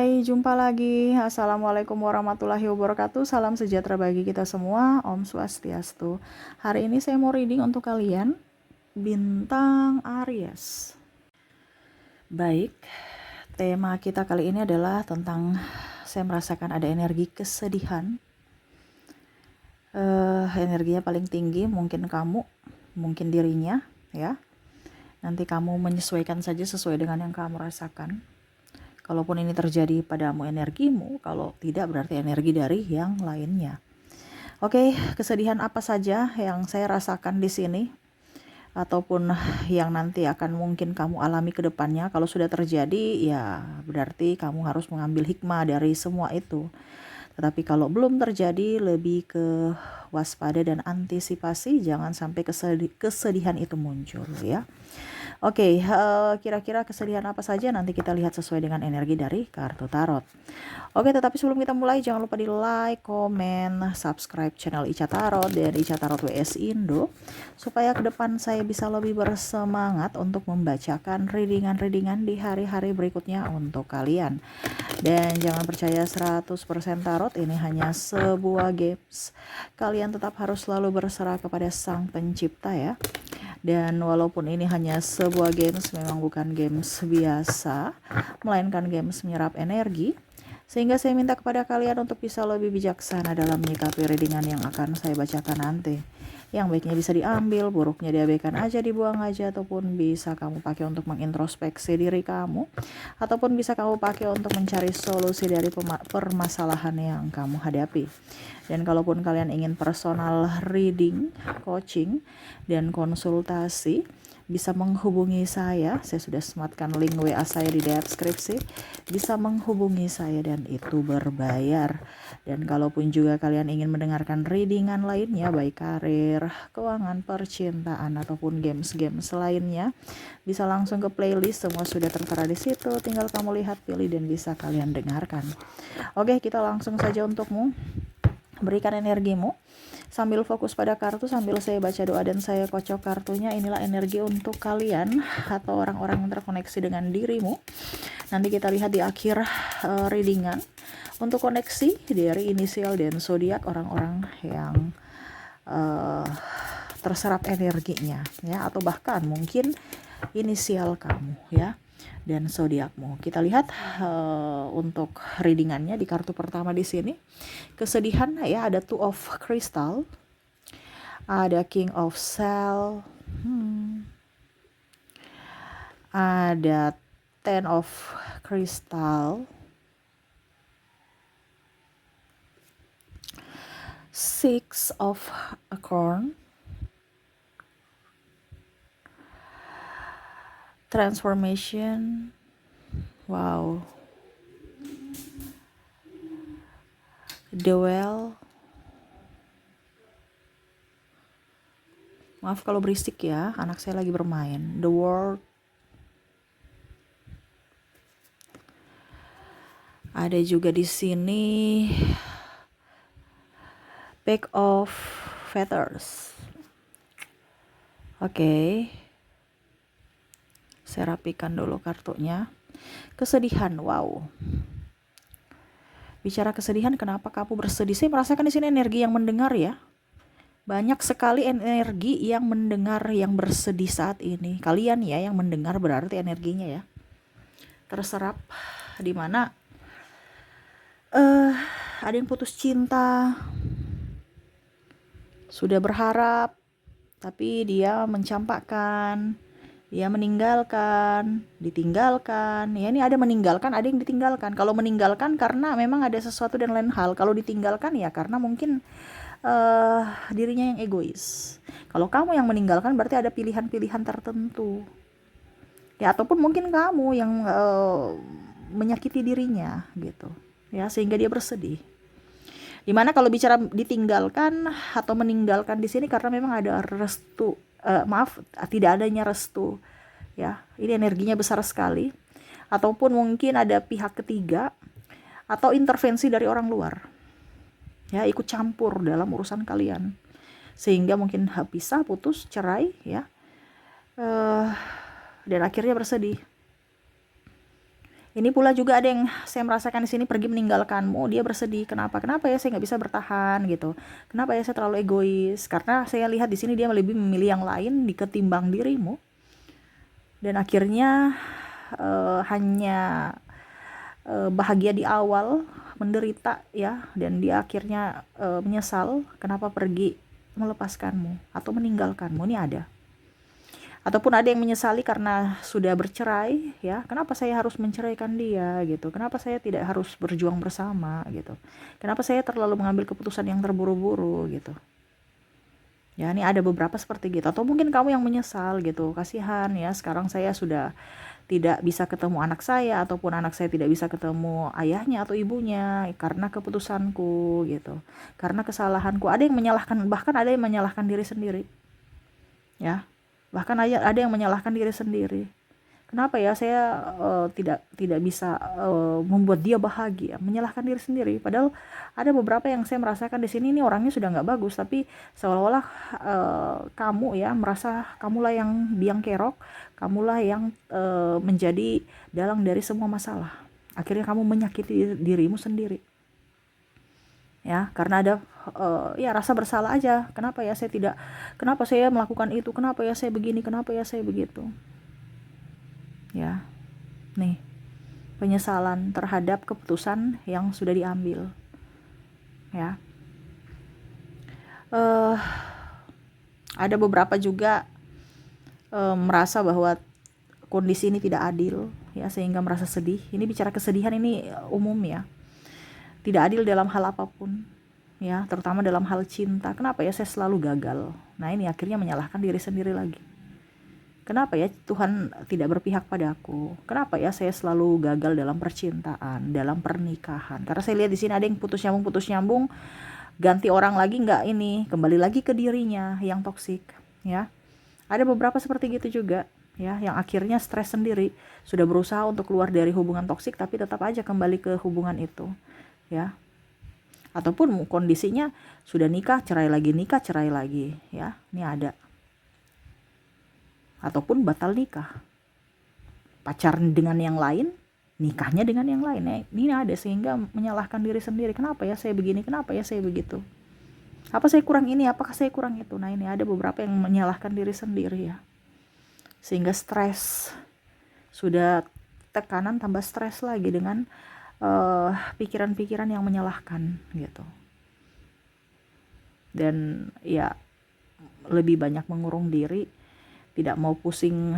Hai, jumpa lagi. Assalamualaikum warahmatullahi wabarakatuh. Salam sejahtera bagi kita semua. Om Swastiastu. Hari ini saya mau reading untuk kalian bintang Aries. Baik, tema kita kali ini adalah tentang saya merasakan ada energi kesedihan. Energinya paling tinggi mungkin kamu, mungkin dirinya, ya. Nanti kamu menyesuaikan saja sesuai dengan yang kamu rasakan. Kalaupun ini terjadi padamu energimu, kalau tidak berarti energi dari yang lainnya. Oke, kesedihan apa saja yang saya rasakan di sini ataupun yang nanti akan mungkin kamu alami ke depannya. Kalau sudah terjadi, ya berarti kamu harus mengambil hikmah dari semua itu. Tetapi kalau belum terjadi, lebih ke waspada dan antisipasi, jangan sampai kesedihan itu muncul, ya. Oke, kira-kira kesedihan apa saja nanti kita lihat sesuai dengan energi dari kartu tarot. Oke, tetapi sebelum kita mulai jangan lupa di like, komen, subscribe channel Ica Tarot dan Ica Tarot WS Indo supaya ke depan saya bisa lebih bersemangat untuk membacakan readingan-readingan di hari-hari berikutnya untuk kalian. Dan jangan percaya 100% tarot, ini hanya sebuah games. Kalian tetap harus selalu berserah kepada Sang Pencipta, ya. Dan walaupun ini hanya sebuah games, memang bukan games biasa, melainkan games menyerap energi. Sehingga saya minta kepada kalian untuk bisa lebih bijaksana dalam menyikapi readingan yang akan saya bacakan nanti. Yang baiknya bisa diambil, buruknya diabaikan aja, dibuang aja, ataupun bisa kamu pakai untuk mengintrospeksi diri kamu, ataupun bisa kamu pakai untuk mencari solusi dari permasalahan yang kamu hadapi. Dan kalaupun kalian ingin personal reading, coaching, dan konsultasi, bisa menghubungi saya sudah sematkan link WA saya di deskripsi, bisa menghubungi saya dan itu berbayar. Dan kalaupun juga kalian ingin mendengarkan readingan lainnya, baik karir, keuangan, percintaan, ataupun games-games lainnya, bisa langsung ke playlist, semua sudah tertera di situ, tinggal kamu lihat, pilih, dan bisa kalian dengarkan. Oke, kita langsung saja untukmu. Berikan energimu sambil fokus pada kartu, sambil saya baca doa dan saya kocok kartunya. Inilah energi untuk kalian atau orang-orang yang terkoneksi dengan dirimu. Nanti kita lihat di akhir readingan untuk koneksi dari inisial dan zodiak orang-orang yang terserap energinya, ya, atau bahkan mungkin inisial kamu, ya, dan zodiakmu. Kita lihat untuk readingannya di kartu pertama di sini. Kesedihan, ya, ada Two of Crystal, ada King of Shell, ada Ten of Crystal, Six of Acorn, Transformation, wow, The Well. Maaf kalau berisik ya, anak saya lagi bermain. The World. Ada juga di sini Pack of Feathers. Oke. Saya rapikan dulu kartunya. Kesedihan, wow. Bicara kesedihan, kenapa kamu bersedih? Saya merasakan di sini energi yang mendengar, ya. Banyak sekali energi yang mendengar, yang bersedih saat ini. Kalian, ya, yang mendengar berarti energinya, ya, terserap. Dimana ada yang putus cinta, sudah berharap, tapi dia mencampakkan, dia meninggalkan, ditinggalkan. Ya, ini ada meninggalkan, ada yang ditinggalkan. Kalau meninggalkan karena memang ada sesuatu dan lain hal. Kalau ditinggalkan, ya karena mungkin dirinya yang egois. Kalau kamu yang meninggalkan berarti ada pilihan-pilihan tertentu, ya, ataupun mungkin kamu yang menyakiti dirinya, gitu, ya, sehingga dia bersedih. Dimana kalau bicara ditinggalkan atau meninggalkan di sini karena memang ada restu, tidak adanya restu, ya, ini energinya besar sekali, ataupun mungkin ada pihak ketiga atau intervensi dari orang luar, ya, ikut campur dalam urusan kalian, sehingga mungkin pisah, putus, cerai, ya, dan akhirnya bersedih. Ini pula juga ada yang saya merasakan di sini pergi meninggalkanmu, dia bersedih. Kenapa? Kenapa ya saya nggak bisa bertahan gitu? Kenapa ya saya terlalu egois? Karena saya lihat di sini dia lebih memilih yang lain ketimbang dirimu. Dan akhirnya hanya bahagia di awal, menderita ya, dan dia akhirnya menyesal kenapa pergi melepaskanmu atau meninggalkanmu. Ini ada. Ataupun ada yang menyesali karena sudah bercerai ya, kenapa saya harus menceraikan dia gitu, kenapa saya tidak harus berjuang bersama gitu, kenapa saya terlalu mengambil keputusan yang terburu-buru gitu ya. Ini ada beberapa seperti gitu. Atau mungkin kamu yang menyesal gitu, kasihan ya, sekarang saya sudah tidak bisa ketemu anak saya, ataupun anak saya tidak bisa ketemu ayahnya atau ibunya karena keputusanku gitu, karena kesalahanku. Ada yang menyalahkan, bahkan ada yang menyalahkan diri sendiri ya, bahkan ada yang menyalahkan diri sendiri. Kenapa ya saya tidak bisa membuat dia bahagia, menyalahkan diri sendiri. Padahal ada beberapa yang saya merasakan di sini, ini orangnya sudah nggak bagus, tapi seolah-olah kamu ya merasa kamulah yang biang kerok, kamulah yang menjadi dalang dari semua masalah. Akhirnya kamu menyakiti dirimu sendiri. Ya, karena ada ya rasa bersalah aja. Kenapa ya saya tidak, kenapa saya melakukan itu, kenapa ya saya begini, kenapa ya saya begitu. Ya, nih, penyesalan terhadap keputusan yang sudah diambil. Ya, ada beberapa juga merasa bahwa kondisi ini tidak adil ya, sehingga merasa sedih. Ini bicara kesedihan, ini umum ya, tidak adil dalam hal apapun ya, terutama dalam hal cinta. Kenapa ya saya selalu gagal? Nah, ini akhirnya menyalahkan diri sendiri lagi. Kenapa ya Tuhan tidak berpihak padaku? Kenapa ya saya selalu gagal dalam percintaan, dalam pernikahan? Karena saya lihat di sini ada yang putus nyambung, ganti orang lagi, nggak ini, kembali lagi ke dirinya yang toksik ya. Ada beberapa seperti gitu juga ya, yang akhirnya stres sendiri, sudah berusaha untuk keluar dari hubungan toksik tapi tetap aja kembali ke hubungan itu ya. Ataupun kondisinya sudah nikah, cerai lagi ya. Ini ada. Ataupun batal nikah, pacaran dengan yang lain, nikahnya dengan yang lain ya. Ini ada, sehingga menyalahkan diri sendiri. Kenapa ya saya begini, kenapa ya saya begitu, apa saya kurang ini, apakah saya kurang itu. Nah, ini ada beberapa yang menyalahkan diri sendiri ya, sehingga stres, sudah tekanan tambah stres lagi dengan pikiran-pikiran yang menyalahkan gitu. Dan ya lebih banyak mengurung diri, tidak mau pusing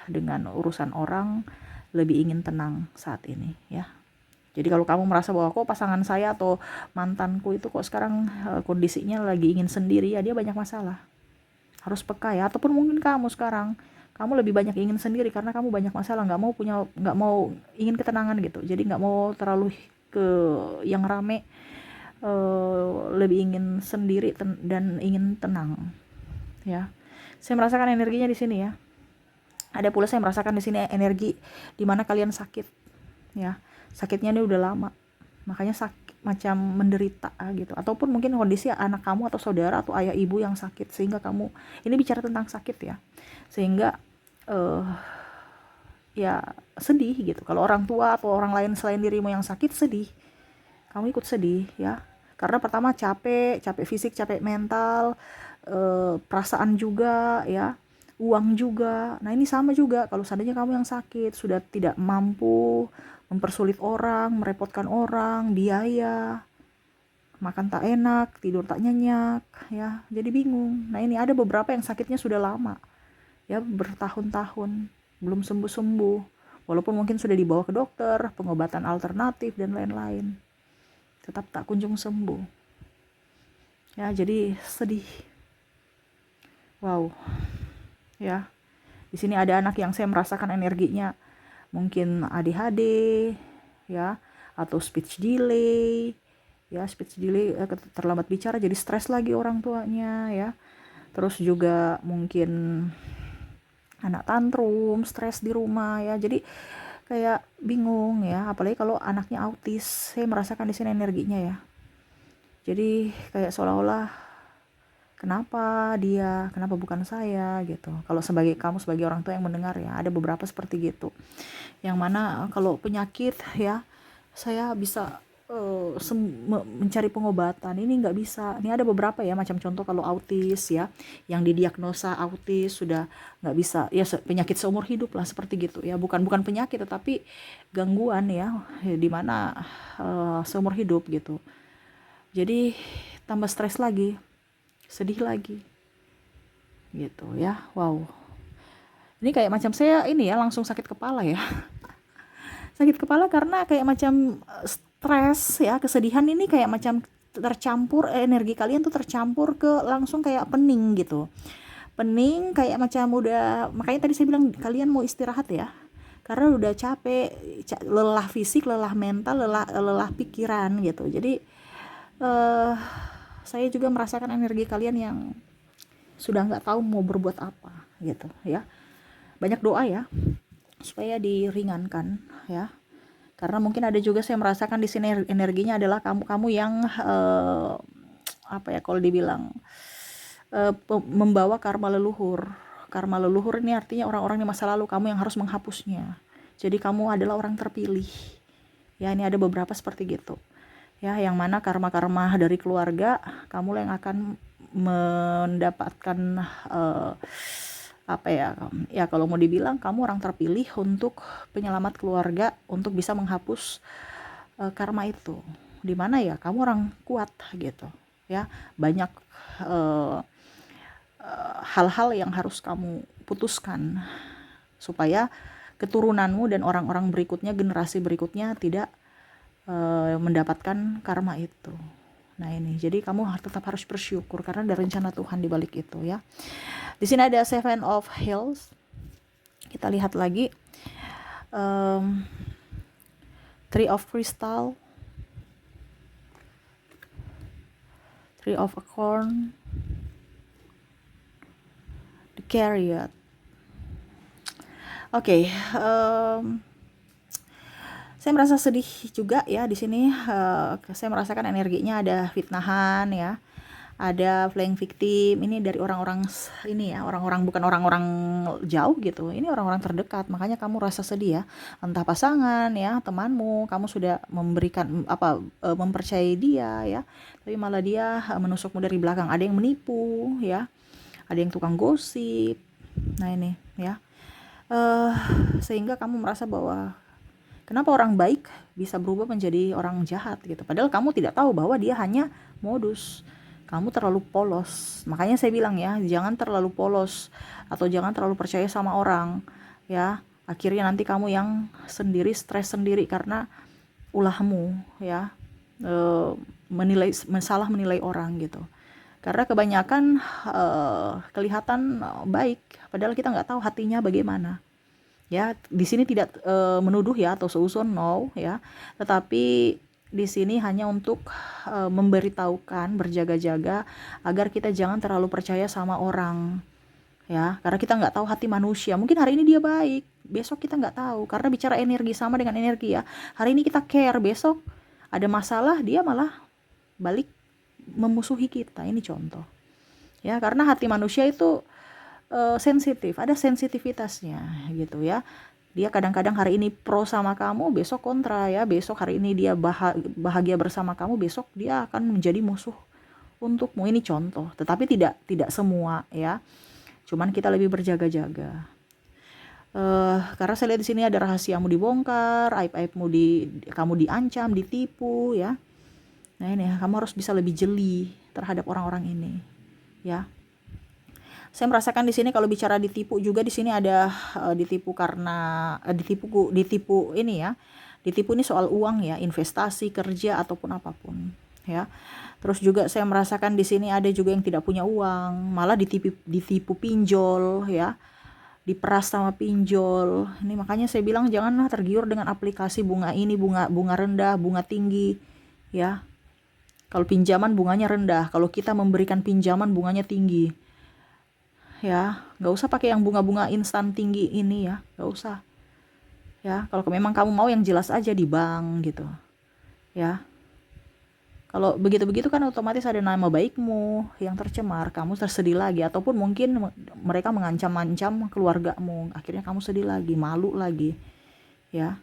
dengan urusan orang, lebih ingin tenang saat ini ya. Jadi kalau kamu merasa bahwa kok pasangan saya atau mantanku itu kok sekarang kondisinya lagi ingin sendiri, ya dia banyak masalah, harus peka ya. Ataupun mungkin kamu sekarang, kamu lebih banyak ingin sendiri karena kamu banyak masalah, nggak mau ingin ketenangan gitu, jadi nggak mau terlalu ke yang rame, lebih ingin sendiri dan ingin tenang ya. Saya merasakan energinya di sini ya. Ada pula saya merasakan di sini energi di mana kalian sakit ya. Sakitnya ini udah lama, makanya sakit, macam menderita gitu. Ataupun mungkin kondisi anak kamu atau saudara atau ayah ibu yang sakit, sehingga kamu, ini bicara tentang sakit ya, sehingga ya sedih gitu. Kalau orang tua atau orang lain selain dirimu yang sakit, sedih, kamu ikut sedih ya. Karena pertama capek fisik, capek mental, perasaan juga ya, uang juga. Nah, ini sama juga, kalau seandainya kamu yang sakit, sudah tidak mampu, mempersulit orang, merepotkan orang, biaya, makan tak enak, tidur tak nyenyak ya, jadi bingung. Nah, ini ada beberapa yang sakitnya sudah lama ya, bertahun-tahun belum sembuh-sembuh, walaupun mungkin sudah dibawa ke dokter, pengobatan alternatif dan lain-lain, tetap tak kunjung sembuh ya. Jadi sedih. Wow ya. Di sini ada anak yang saya merasakan energinya mungkin ADHD ya, atau speech delay ya, terlambat bicara, jadi stres lagi orang tuanya ya. Terus juga mungkin anak tantrum, stres di rumah ya, jadi kayak bingung ya. Apalagi kalau anaknya autis, saya merasakan di sini energinya ya. Jadi kayak seolah-olah Kenapa dia, kenapa bukan saya gitu. Kalau kamu sebagai orang tua yang mendengar ya, ada beberapa seperti gitu. Yang mana kalau penyakit ya, saya bisa mencari pengobatan, ini nggak bisa. Ini ada beberapa ya, macam contoh kalau autis ya, yang didiagnosa autis sudah nggak bisa ya, penyakit seumur hidup lah seperti gitu ya, bukan penyakit tetapi gangguan ya, di mana seumur hidup gitu. Jadi tambah stres lagi, sedih lagi gitu ya. Wow, ini kayak macam saya ini ya, langsung sakit kepala ya. Sakit kepala karena kayak macam stres ya, kesedihan ini kayak macam tercampur, energi kalian tuh tercampur ke langsung kayak pening gitu. Pening kayak macam udah, makanya tadi saya bilang kalian mau istirahat ya. Karena udah capek, lelah fisik, lelah mental, lelah pikiran gitu. Jadi saya juga merasakan energi kalian yang sudah nggak tahu mau berbuat apa gitu ya. Banyak doa ya supaya diringankan ya, karena mungkin ada juga saya merasakan di sini energinya adalah kamu yang apa ya, kalau dibilang membawa karma leluhur. Karma leluhur ini artinya orang-orang di masa lalu kamu yang harus menghapusnya. Jadi kamu adalah orang terpilih ya. Ini ada beberapa seperti gitu ya, yang mana karma-karma dari keluarga kamu yang akan mendapatkan apa ya, ya kalau mau dibilang kamu orang terpilih untuk penyelamat keluarga, untuk bisa menghapus karma itu. Dimana ya kamu orang kuat gitu ya, banyak hal-hal yang harus kamu putuskan supaya keturunanmu dan orang-orang berikutnya, generasi berikutnya tidak mendapatkan karma itu. Nah ini, jadi kamu tetap harus bersyukur karena ada rencana Tuhan di balik itu ya. Di sini ada Seven of Hills. Kita lihat lagi, Three of Crystal, Three of Acorn, The Chariot. Oke, saya merasa sedih juga ya di sini. Saya merasakan energinya ada fitnahan ya, ada playing victim. Ini dari orang-orang ini ya, orang-orang bukan orang-orang jauh gitu. Ini orang-orang terdekat. Makanya kamu rasa sedih ya. Entah pasangan ya, temanmu, kamu sudah memberikan mempercayai dia ya, tapi malah dia menusukmu dari belakang. Ada yang menipu ya, ada yang tukang gosip. Nah ini ya. Sehingga kamu merasa bahwa kenapa orang baik bisa berubah menjadi orang jahat gitu. Padahal kamu tidak tahu bahwa dia hanya modus. Kamu terlalu polos. Makanya saya bilang ya, jangan terlalu polos atau jangan terlalu percaya sama orang ya. Akhirnya nanti kamu yang sendiri stres sendiri karena ulahmu ya, salah menilai orang gitu. Karena kebanyakan kelihatan baik, padahal kita nggak tahu hatinya bagaimana. Ya, di sini tidak menuduh ya atau seuzon, no ya. Tetapi di sini hanya untuk memberitahukan, berjaga-jaga agar kita jangan terlalu percaya sama orang. Ya, karena kita nggak tahu hati manusia. Mungkin hari ini dia baik, besok kita nggak tahu. Karena bicara energi sama dengan energi ya. Hari ini kita care, besok ada masalah dia malah balik memusuhi kita. Ini contoh. Ya, karena hati manusia itu sensitif, ada sensitivitasnya gitu ya. Dia kadang-kadang hari ini pro sama kamu, besok kontra ya. Besok hari ini dia bahagia bersama kamu, besok dia akan menjadi musuh untukmu. Ini contoh, tetapi tidak semua ya. Cuman kita lebih berjaga-jaga. Karena saya lihat di sini ada rahasiamu dibongkar, aib-aibmu kamu diancam, ditipu ya. Nah ini ya, kamu harus bisa lebih jeli terhadap orang-orang ini ya. Saya merasakan di sini kalau bicara ditipu juga, di sini ada ditipu karena ditipu ini ya. Ditipu ini soal uang ya, investasi, kerja ataupun apapun ya. Terus juga saya merasakan di sini ada juga yang tidak punya uang, malah ditipu pinjol ya. Diperas sama pinjol. Ini makanya saya bilang janganlah tergiur dengan aplikasi bunga ini, bunga rendah, bunga tinggi ya. Kalau pinjaman bunganya rendah, kalau kita memberikan pinjaman bunganya tinggi. Ya, nggak usah pakai yang bunga-bunga instan tinggi ini ya, nggak usah. Ya, kalau memang kamu mau yang jelas aja di bank gitu. Ya. Kalau begitu-begitu kan otomatis ada nama baikmu yang tercemar, kamu tersedih lagi, ataupun mungkin mereka mengancam-ancam keluargamu, akhirnya kamu sedih lagi, malu lagi, ya.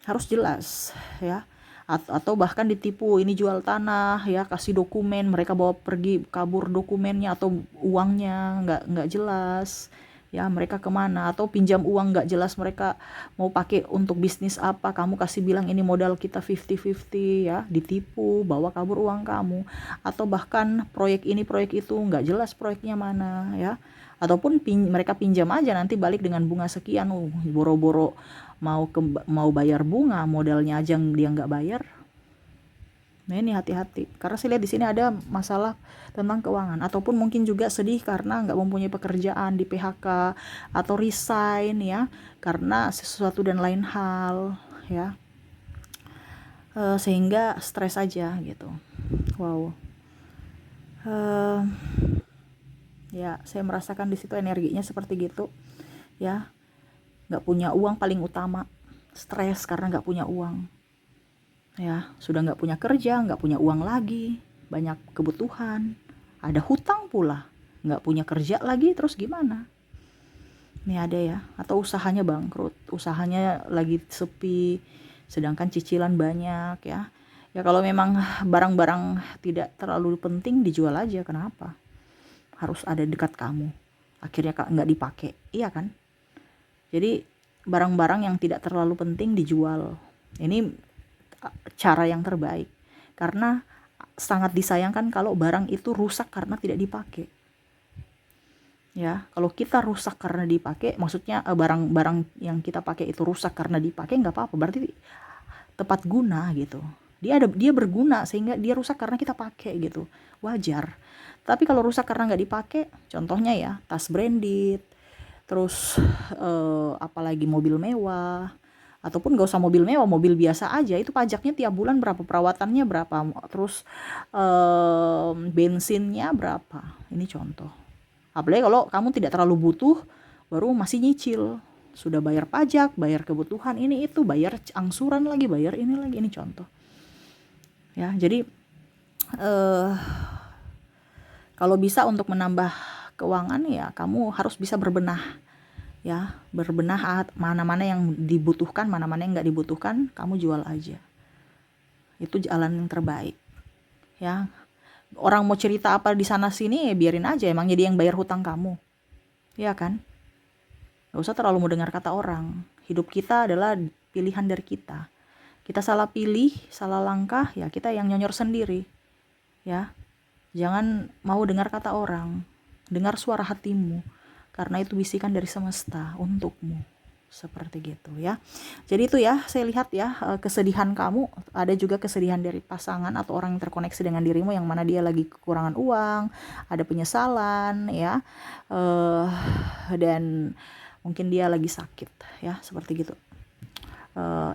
Harus jelas, ya. Atau bahkan ditipu, ini jual tanah, ya, kasih dokumen, mereka bawa pergi kabur dokumennya atau uangnya nggak jelas, ya, mereka kemana, atau pinjam uang nggak jelas mereka mau pakai untuk bisnis apa, kamu kasih bilang ini modal kita 50-50, ya, ditipu, bawa kabur uang kamu. Atau bahkan proyek ini proyek itu nggak jelas proyeknya mana, ya, ataupun mereka pinjam aja nanti balik dengan bunga sekian, boro-boro mau bayar bunga, modalnya aja dia nggak bayar. Nah, ini hati-hati, karena saya lihat di sini ada masalah tentang keuangan, ataupun mungkin juga sedih karena nggak mempunyai pekerjaan, di PHK atau resign, ya, karena sesuatu dan lain hal, ya. Sehingga stres aja gitu. Wow. Ya, saya merasakan di situ energinya seperti gitu, ya. Nggak punya uang paling utama, stres karena nggak punya uang, ya. Sudah nggak punya kerja, nggak punya uang lagi, banyak kebutuhan, ada hutang pula, nggak punya kerja lagi, terus gimana? Ini ada, ya. Atau usahanya bangkrut, usahanya lagi sepi, sedangkan cicilan banyak, ya. Ya kalau memang barang-barang tidak terlalu penting dijual aja, kenapa? Harus ada dekat kamu, akhirnya nggak dipakai, iya kan? Jadi barang-barang yang tidak terlalu penting dijual. Ini cara yang terbaik, karena sangat disayangkan kalau barang itu rusak karena tidak dipakai. Ya, kalau kita rusak karena dipakai, maksudnya barang-barang yang kita pakai itu rusak karena dipakai, nggak apa-apa, berarti tepat guna gitu. Dia berguna sehingga dia rusak karena kita pakai gitu, wajar. Tapi kalau rusak karena nggak dipakai, contohnya ya tas branded, terus apalagi mobil mewah, ataupun gak usah mobil mewah, mobil biasa aja, itu pajaknya tiap bulan berapa, perawatannya berapa, terus bensinnya berapa. Ini contoh. Apalagi kalau kamu tidak terlalu butuh, baru masih nyicil, sudah bayar pajak, bayar kebutuhan ini itu, bayar angsuran lagi, bayar ini lagi. Ini contoh, ya. Jadi kalau bisa untuk menambah keuangan, ya kamu harus bisa berbenah, ya, berbenah mana-mana yang dibutuhkan, mana-mana yang nggak dibutuhkan, kamu jual aja. Itu jalan yang terbaik, ya. Orang mau cerita apa di sana sini, ya biarin aja, emang jadi yang bayar hutang kamu, ya kan? Gak usah terlalu mau dengar kata orang. Hidup kita adalah pilihan dari kita. Kita salah pilih, salah langkah, ya kita yang nyonyor sendiri, ya. Jangan mau dengar kata orang, dengar suara hatimu, karena itu bisikan dari semesta untukmu, seperti gitu, ya. Jadi itu, ya, saya lihat, ya, kesedihan kamu, ada juga kesedihan dari pasangan atau orang yang terkoneksi dengan dirimu, yang mana dia lagi kekurangan uang, ada penyesalan, ya, dan mungkin dia lagi sakit, ya, seperti gitu.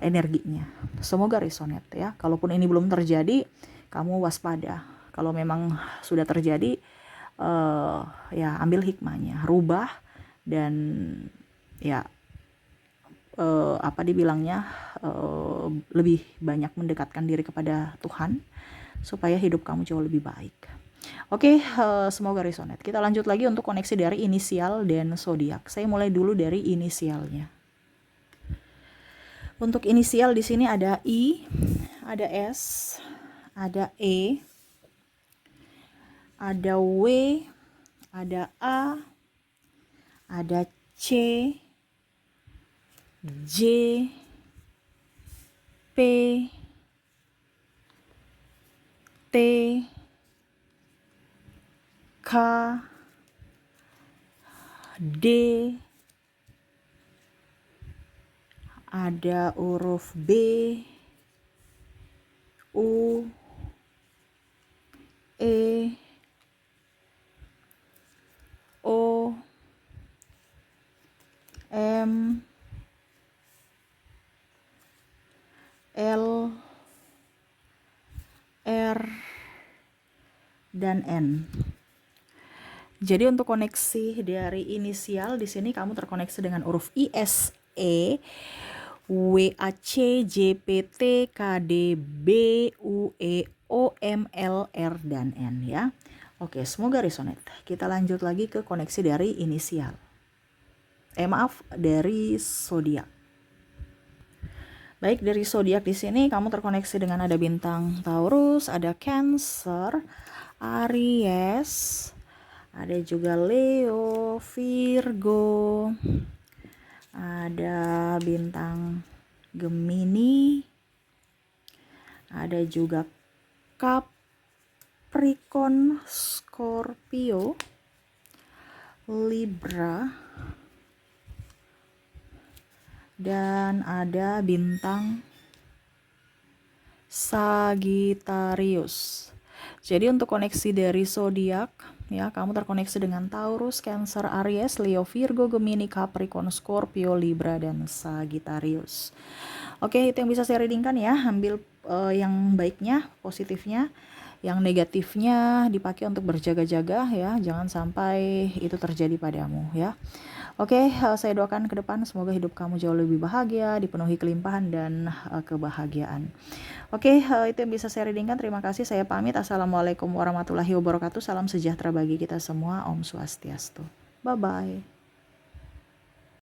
Energinya semoga resonate, ya. Kalaupun ini belum terjadi, kamu waspada. Kalau memang sudah terjadi, ya ambil hikmahnya, rubah, dan ya apa dibilangnya, lebih banyak mendekatkan diri kepada Tuhan supaya hidup kamu jauh lebih baik. Oke, semoga resonate. Kita lanjut lagi untuk koneksi dari inisial dan zodiak. Saya mulai dulu dari inisialnya. Untuk inisial di sini ada I, ada S, ada E, ada W, ada A, ada C, J, P, T, K, D, ada huruf B, U, E, O, M, L, R, dan N. Jadi untuk koneksi dari inisial di sini kamu terkoneksi dengan huruf I, S, E, W, A, C, J, P, T, K, D, B, U, E, O, M, L, R, dan N ya. Oke, semoga resonate. Kita lanjut lagi ke koneksi dari inisial. Dari zodiak. Baik, dari zodiak di sini kamu terkoneksi dengan ada bintang Taurus, ada Cancer, Aries, ada juga Leo, Virgo, ada bintang Gemini, ada juga Capricorn, Scorpio, Libra, dan ada bintang Sagittarius. Jadi untuk koneksi dari zodiak ya, kamu terkoneksi dengan Taurus, Cancer, Aries, Leo, Virgo, Gemini, Capricorn, Scorpio, Libra, dan Sagittarius. Oke, itu yang bisa saya readingkan ya. Ambil yang baiknya, positifnya. Yang negatifnya dipakai untuk berjaga-jaga ya. Jangan sampai itu terjadi padamu ya. Oke, saya doakan ke depan semoga hidup kamu jauh lebih bahagia, dipenuhi kelimpahan dan kebahagiaan. Oke, itu yang bisa saya readingkan. Terima kasih, saya pamit. Assalamualaikum warahmatullahi wabarakatuh. Salam sejahtera bagi kita semua. Om Swastiastu. Bye-bye.